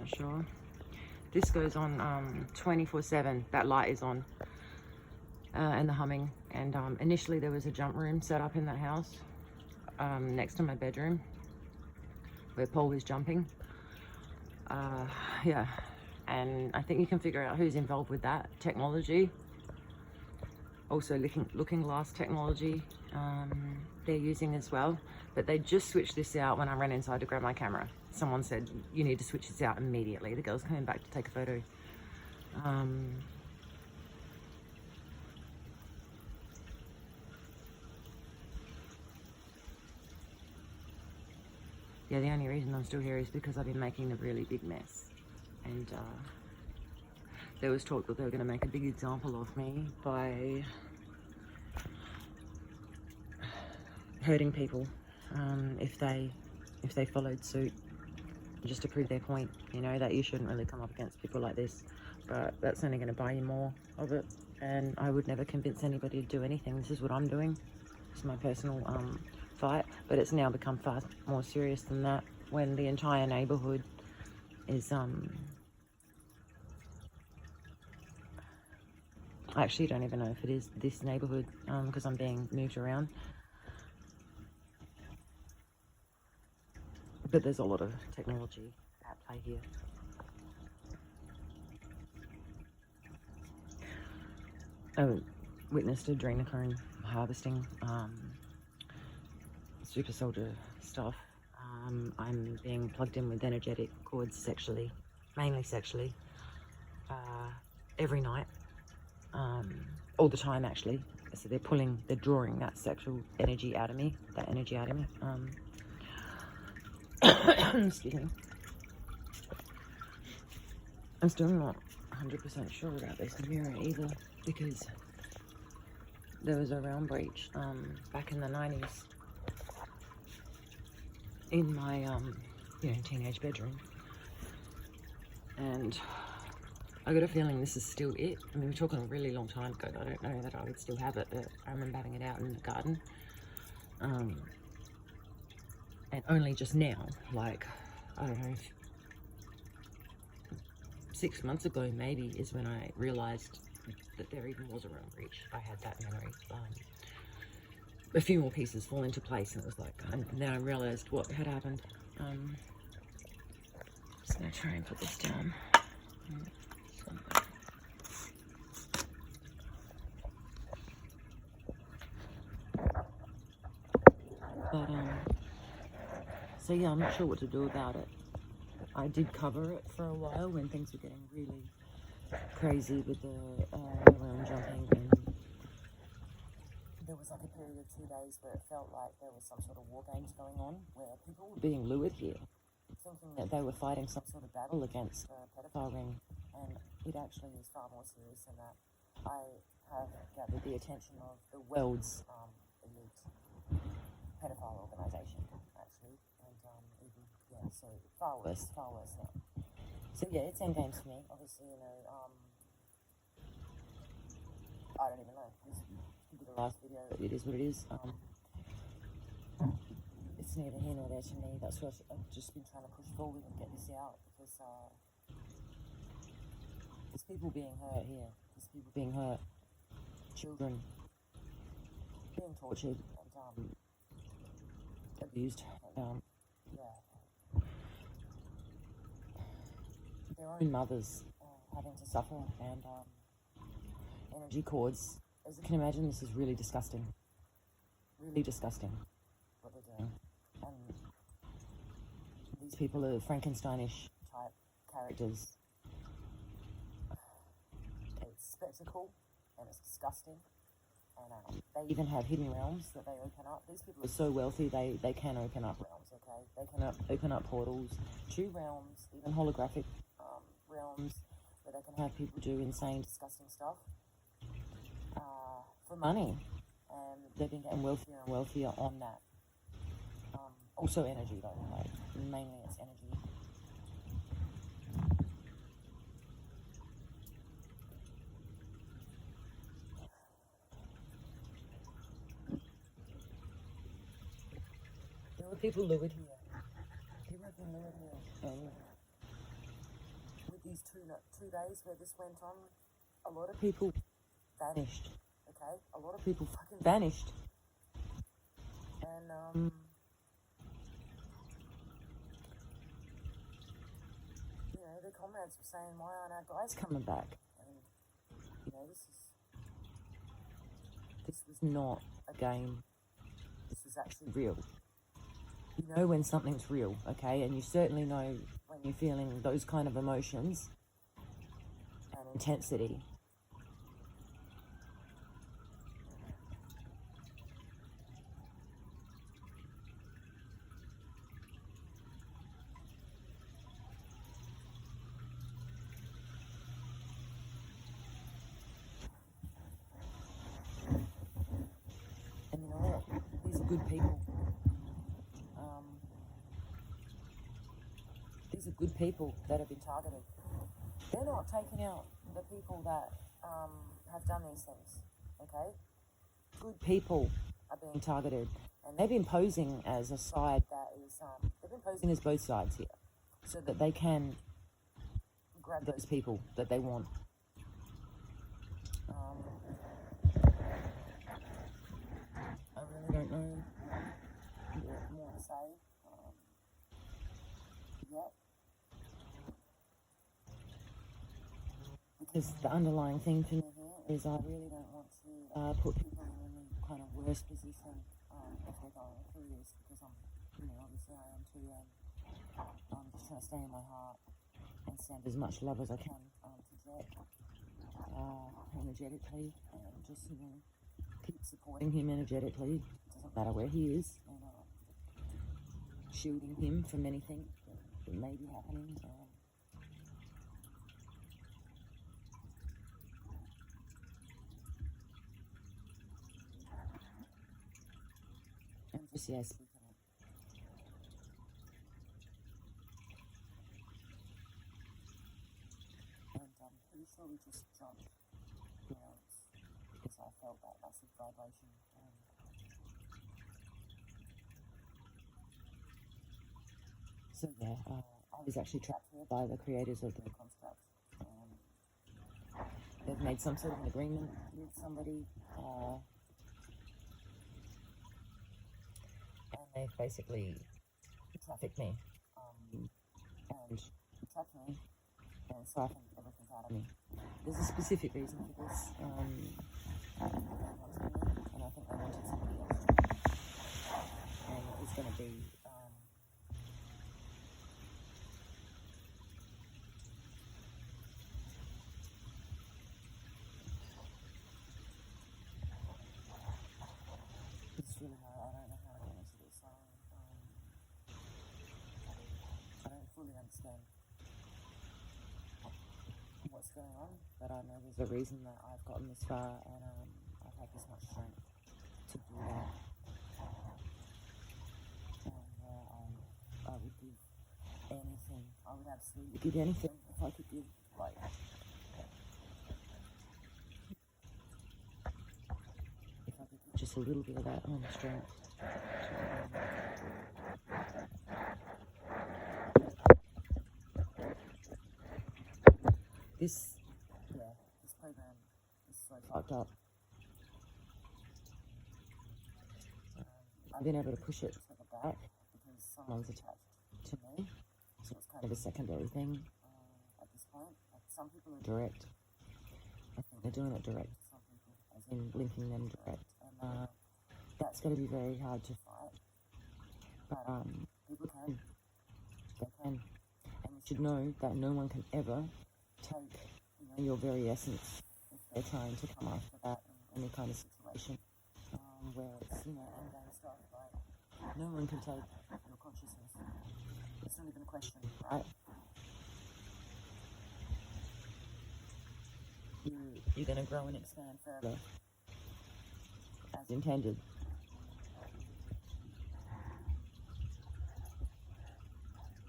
not sure. This goes on 24/7. That light is on, and the humming. And initially there was a jump room set up in that house next to my bedroom where Paul was jumping. Yeah, and I think you can figure out who's involved with that technology. Also looking glass technology they're using as well, but they just switched this out when I ran inside to grab my camera. Someone said, you need to switch this out immediately. The girl's coming back to take a photo. Yeah, the only reason I'm still here is because I've been making a really big mess. And there was talk that they were going to make a big example of me by hurting people if they followed suit, just to prove their point, you know, that you shouldn't really come up against people like this. But that's only going to buy you more of it, and I would never convince anybody to do anything. This is what I'm doing. It's my personal fight, but it's now become far more serious than that when the entire neighborhood is I actually don't even know if it is this neighborhood because I'm being moved around. But there's a lot of technology at play here. I witnessed adrenochrome harvesting, super soldier stuff. I'm being plugged in with energetic cords sexually, mainly sexually, every night, all the time actually. So they're drawing that sexual energy out of me, excuse me. I'm still not 100% sure about this mirror either, because there was a realm breach back in the 90s in my teenage bedroom, and I got a feeling this is still it. I mean, we're talking a really long time ago. I don't know that I would still have it, but I remember having it out in the garden. And only just now, like, I don't know, 6 months ago maybe, is when I realized that there even was a realm breach. I had that memory. A few more pieces fall into place, and it was like, and then I realized what had happened. Just gonna try and put this down. But so yeah, I'm not sure what to do about it. I did cover it for a while when things were getting really crazy with the realm jumping, and there was like a period of 2 days where it felt like there was some sort of war games going on, where people were being lured here, thinking that they were fighting some sort of battle against a pedophile ring, and it actually is far more serious than that. I have gathered the attention of the world's elite pedophile organisation, actually, and even, yeah, so far worse now. So yeah, it's endgames for me. Obviously, you know, I don't even know. This could be the last video. It is what it is. It's neither here nor there to me. That's why I've just been trying to push forward and get this out, because there's people being hurt here. There's people being hurt. Children being tortured and abused. Yeah. Their own mothers having to suffer, and energy cords. As you can imagine, this is really disgusting. Really disgusting what they're doing. And these people are Frankensteinish type characters. It's spectacle and it's disgusting. And they even have hidden realms that they open up. These people are so wealthy, they can open up realms, okay? They can open up portals to realms, even holographic realms, where they can have people do insane, disgusting stuff for money. And they've been getting wealthier and wealthier on that. Also energy, though, like, mainly it's energy. There were people lured here. People have been lured here. these 2 days where this went on, a lot of people vanished. Okay, a lot of people fucking vanished, and you know, their comrades were saying, "Why aren't our guys coming back?" And you know, this was not a game. This was actually real. You know when something's real, okay? And you certainly know when you're feeling those kind of emotions and intensity. And you know what? These are good people. These are good people that have been targeted. They're not taking out the people that have done these things, okay? Good people are being targeted, and they've been posing as a side that is, they've been posing as both sides here, so that they can grab those people that they want. I really don't know what more to say yet. Because the underlying thing for me here is I really don't want to put people in any kind of worse position if they're going through this, because obviously I am too, and I'm just trying to stay in my heart and send as much love as I can to Jack energetically, and just, keep supporting him energetically. Doesn't matter where he is, and shielding him from anything that may be happening. And just, speaking it. And I'm pretty sure we just jumped grounds because I felt that massive vibration. So yeah, I was actually trapped here by the creators of the construct. They've made some sort of an agreement with somebody, and they've basically trafficked me, and trapped me, and siphoned everything out of me. There's a specific reason for this, and I think they wanted somebody else to, and it was going to be it's really hard. I don't know how to answer this. I don't fully understand what's going on, but I know there's a reason that I've gotten this far, and I've had this much strength to do that. And I would give anything. I would absolutely give anything if I could give, if I could give just a little bit of that strength. This program is so fucked up. I've been able to push it to the back because someone's attached to me, so it's kind of a secondary thing at this point. Some people are direct. I think they're doing it direct to some people, as in linking them direct, and that's going to be very hard to fight. But people can. They can, and you should know that no one can ever take your very essence if they're trying to come after that in any kind of situation where it's endgame stuff. Like, no one can take your consciousness. It's not even a question, right? You're going to grow and expand further as intended.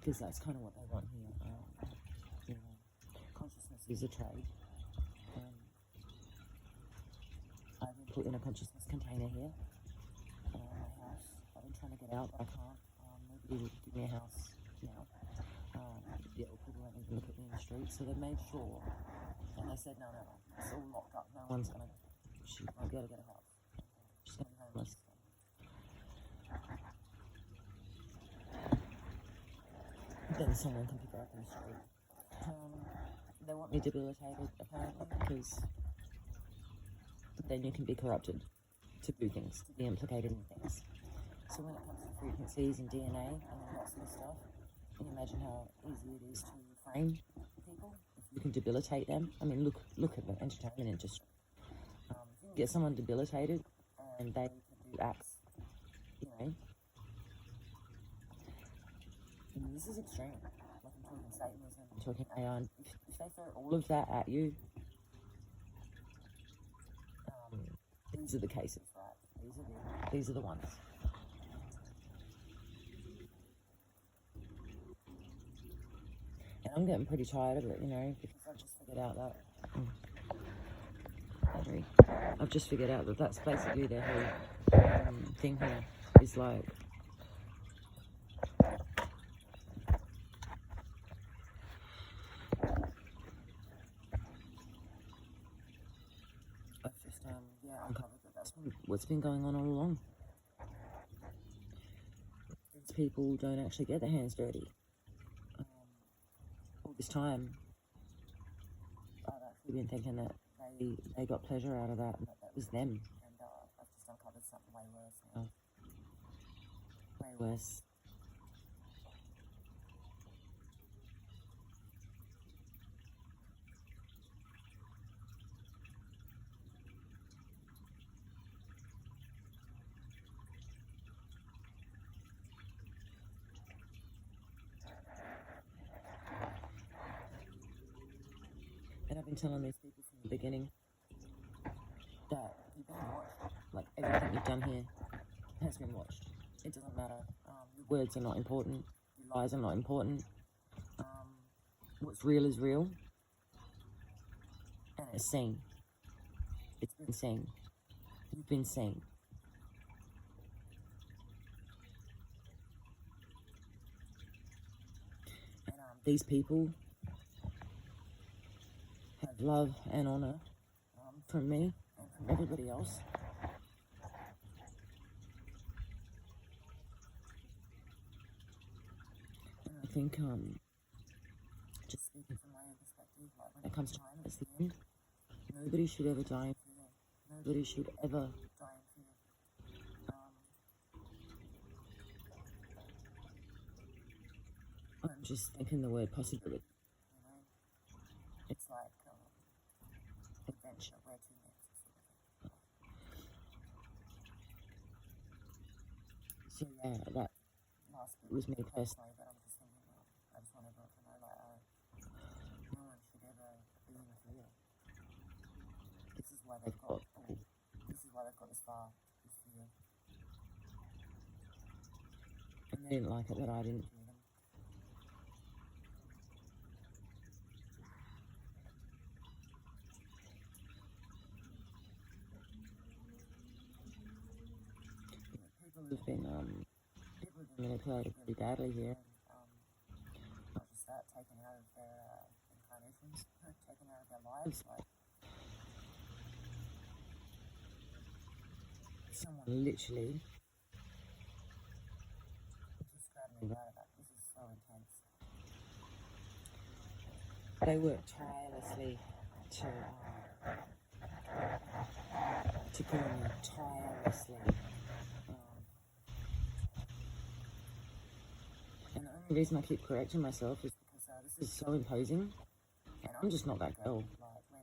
Because that's kind of what they want here. Consciousness is a trade. I've been put in a consciousness container here in my house. I've been trying to get out, but I can't. Nobody would give me a house now. Yeah, people won't even look at me in the street, so they made sure, and they said, no, it's all locked up, no one's gonna, she won't be able to get a house, she's gonna be homeless. Then someone can pick her up in the street. They want me debilitated, apparently, because then you can be corrupted to do things, to be implicated in things. So when it comes to frequencies and DNA and all that sort of stuff, can you imagine how easy it is to frame people? If you can debilitate them. I mean, look at the entertainment industry. If you can get someone debilitated and they can do acts, you know, this is extreme. Like I'm talking Satanism, I'm talking AI. If they throw all of that at you, these are the cases, right? These are the ones. And I'm getting pretty tired of it, you know, because I've just figured out that. I've just figured out that that's basically their whole thing here. Is like. I've just uncovered that that's what's been going on all along. These people don't actually get their hands dirty. All this time, I've actually been thinking that they got pleasure out of that, and that was them. And I've just uncovered something way worse now. Way worse. And I've been telling these people from the beginning that you've been watched. Like, everything you've done here has been watched. It doesn't matter. Your words are not important. Your lies are not important. What's real is real. And it's seen. It's been seen. You've been seen. And these people have love and honor from me and from everybody else. And I think, just speaking from my own perspective, like when it comes to time, it's the end. Nobody should ever die in fear. Nobody should ever die in fear. I'm just thinking the word possibility. You know, it's like adventure. Where to next? So yeah, that last bit was me personally, but I'm just thinking, I just want everyone to know, like, no one should ever be in fear. This is why they've got. This is why they've got this far. This fear. And they didn't like it that I didn't fear them. People have been manipulated really badly here. Not just that, taken out of their incarnations, taken out of their lives. Like, someone literally just grabbed me right about. This is so intense. They work tirelessly to kill me, tirelessly. And the only reason I keep correcting myself is because this is so imposing, and I'm just not that girl. Like, when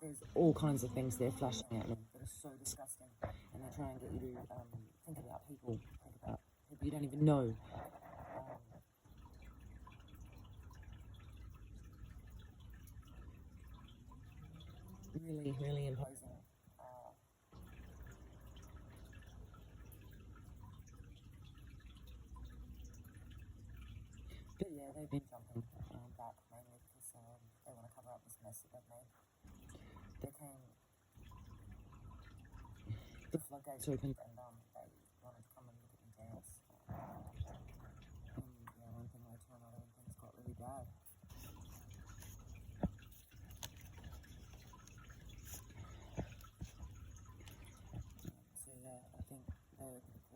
there's all kinds of things they're flashing at me that are so disgusting, and they try and get you to think about people you don't even know. Really, really imposing. But yeah, they've been jumping back mainly because they want to cover up this mess that they've made. They came, the floodgates opened, and they wanted to come and look at me dance. Yeah, one thing led to another, and things got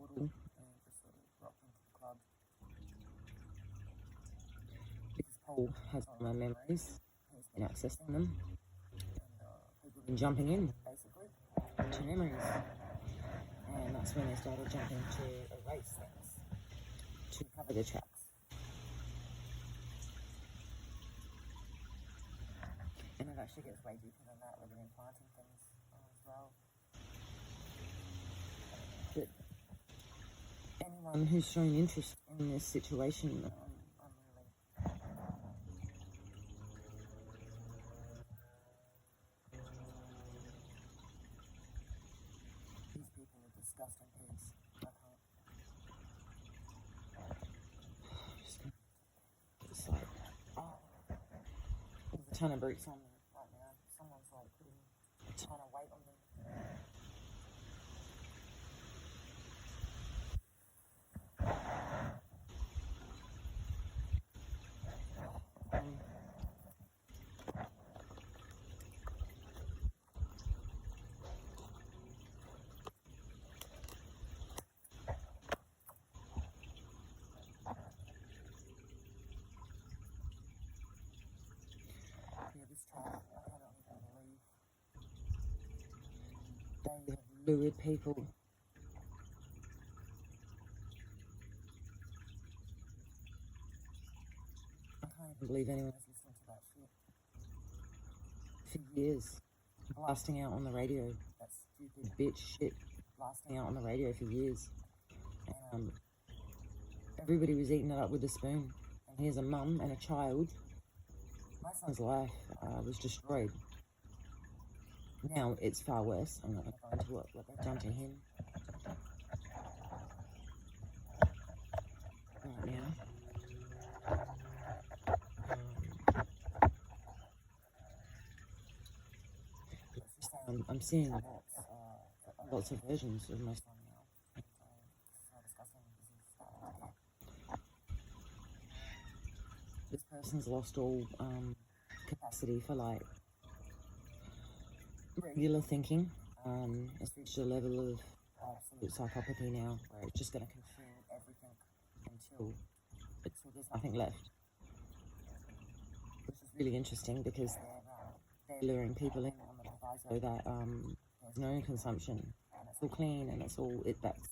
little and just sort of rocked into the club. Because Paul has all my memories, he's been accessing them, and people have been jumping in, basically, into memories. And that's when they started jumping to erase things, to cover the tracks. And it actually gets way deeper than that, with implanting things as well. But anyone who's shown interest in this situation, I'm really... These people are disgusting pigs. I can't... It's like... Oh. There's a ton of brutes on me right now. Someone's like putting a ton of weight on me. Yeah, this track, I don't even believe they have lured people. I can't even believe anyone has listened to that shit for years, blasting out on the radio. That stupid bitch shit, blasting out on the radio for years. And everybody was eating it up with a spoon. And here's a mum and a child. My son's life was destroyed. Now it's far worse. I'm not going to go into what they've done to him right now. I'm seeing lots of versions of my son now. And, it's so disgusting because he's starting to get... This person's lost all capacity for like regular thinking. It's reached a level of absolute psychopathy now, where it's just going to consume everything until there's nothing left. Which is really interesting because they're luring people in on the proviso that there's no consumption and it's all clean and it's all that's.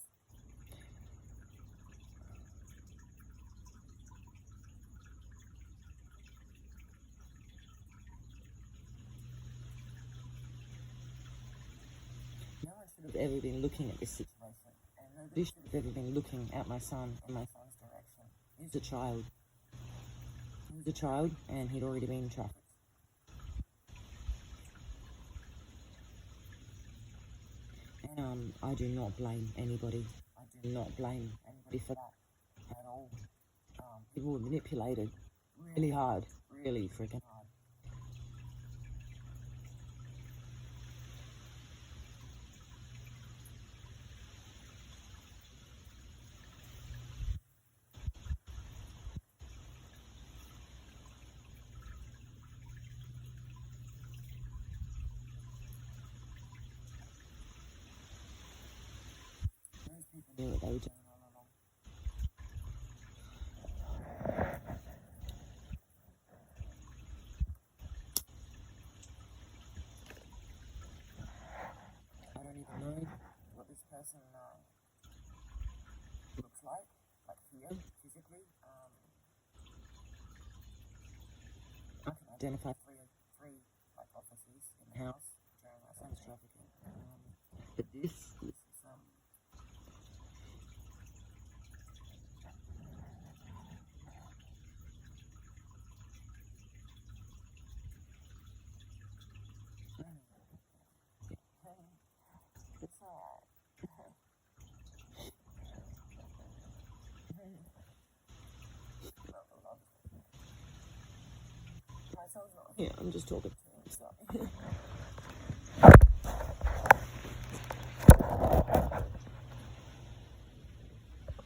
No one should have ever been looking at this situation, and nobody should have ever been looking at my son in my son's direction. He's a child. He was a child and he'd already been trafficked. And I do not blame anybody. I do not blame anybody for that at all. People were manipulated really hard, really freaking hard. People knew what they were doing all along. I don't even know what this person looks like here, physically. I can identify three hypotheses in the house during my son's trafficking. But this is it's alright. My son's not here, I'm just talking to him, sorry.